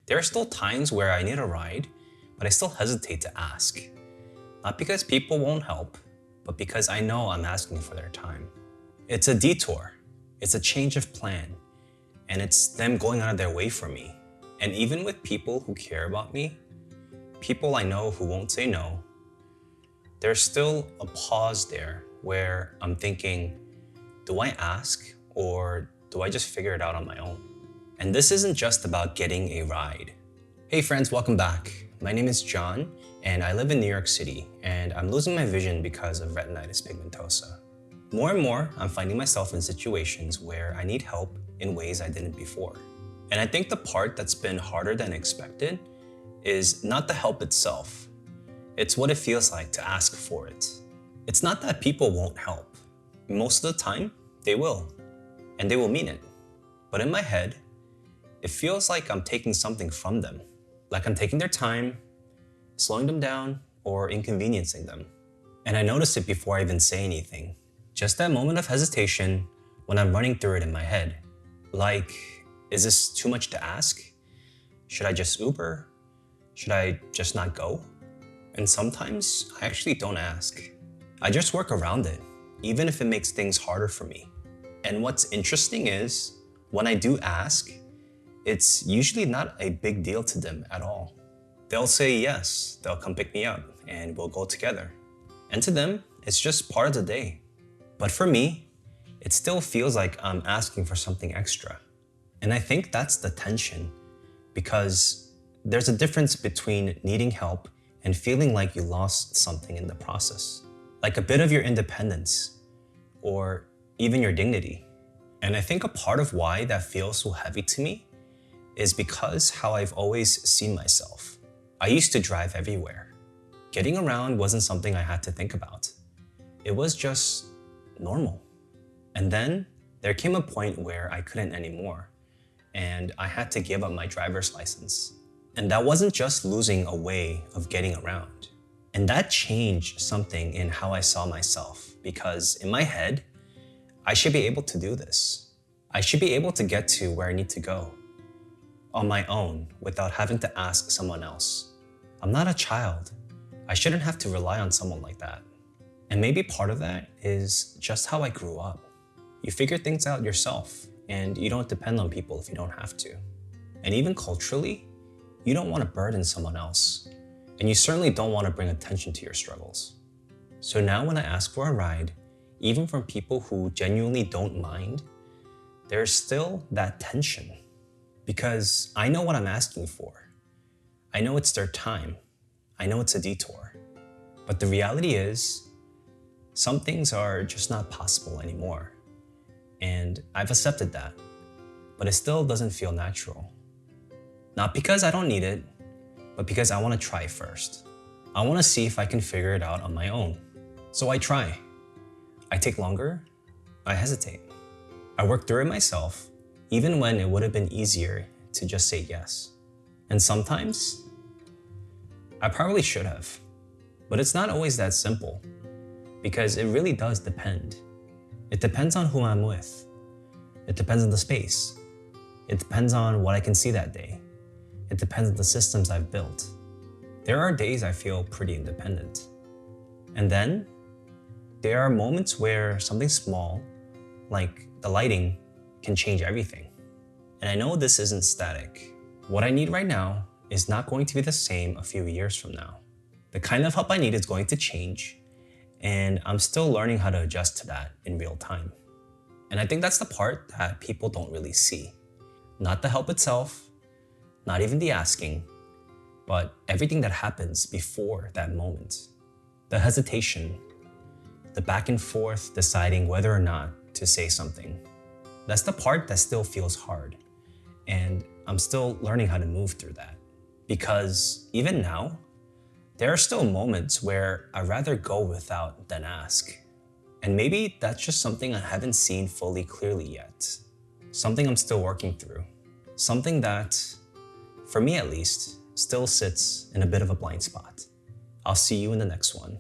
There are still times where I need a ride, but I still hesitate to ask. Not because people won't help, but because I know I'm asking for their time. It's a detour, it's a change of plan, and it's them going out of their way for me. And even with people who care about me, people I know who won't say no, there's still a pause there where I'm thinking, do I ask or do I just figure it out on my own? And this isn't just about getting a ride. Hey friends, welcome back. My name is John and I live in New York City and I'm losing my vision because of retinitis pigmentosa. More and more, I'm finding myself in situations where I need help in ways I didn't before. And I think the part that's been harder than expected is not the help itself. It's what it feels like to ask for it. It's not that people won't help. Most of the time, they will. And they will mean it. But in my head, it feels like I'm taking something from them. Like I'm taking their time, slowing them down, or inconveniencing them. And I notice it before I even say anything. Just that moment of hesitation when I'm running through it in my head. Like, is this too much to ask? Should I just Uber? Should I just not go? And sometimes I actually don't ask. I just work around it, even if it makes things harder for me. And what's interesting is, when I do ask, it's usually not a big deal to them at all. They'll say yes, they'll come pick me up, and we'll go together. And to them, it's just part of the day. But for me, it still feels like I'm asking for something extra. And I think that's the tension, because there's a difference between needing help and feeling like you lost something in the process. Like a bit of your independence, or even your dignity. And I think a part of why that feels so heavy to me is because how I've always seen myself. I used to drive everywhere. Getting around wasn't something I had to think about. It was just normal. And then there came a point where I couldn't anymore, and I had to give up my driver's license. And that wasn't just losing a way of getting around. And that changed something in how I saw myself, because in my head, I should be able to do this. I should be able to get to where I need to go on my own without having to ask someone else. I'm not a child. I shouldn't have to rely on someone like that. And maybe part of that is just how I grew up. You figure things out yourself, and you don't depend on people if you don't have to. And even culturally, you don't want to burden someone else. And you certainly don't want to bring attention to your struggles. So now when I ask for a ride, even from people who genuinely don't mind, there's still that tension. Because I know what I'm asking for. I know it's their time. I know it's a detour. But the reality is, some things are just not possible anymore. And I've accepted that. But it still doesn't feel natural. Not because I don't need it, but because I want to try first. I want to see if I can figure it out on my own. So I try. I take longer. I hesitate. I work through it myself, even when it would have been easier to just say yes. And sometimes, I probably should have. But it's not always that simple, because it really does depend. It depends on who I'm with. It depends on the space. It depends on what I can see that day. It depends on the systems I've built. There are days I feel pretty independent. And then, there are moments where something small, like the lighting, can change everything. And I know this isn't static. What I need right now is not going to be the same a few years from now. The kind of help I need is going to change, and I'm still learning how to adjust to that in real time. And I think that's the part that people don't really see. Not the help itself, not even the asking, but everything that happens before that moment. The hesitation, the back and forth deciding whether or not to say something. That's the part that still feels hard. And I'm still learning how to move through that. Because even now, there are still moments where I'd rather go without than ask. And maybe that's just something I haven't seen fully clearly yet. Something I'm still working through. Something that, for me at least, still sits in a bit of a blind spot. I'll see you in the next one.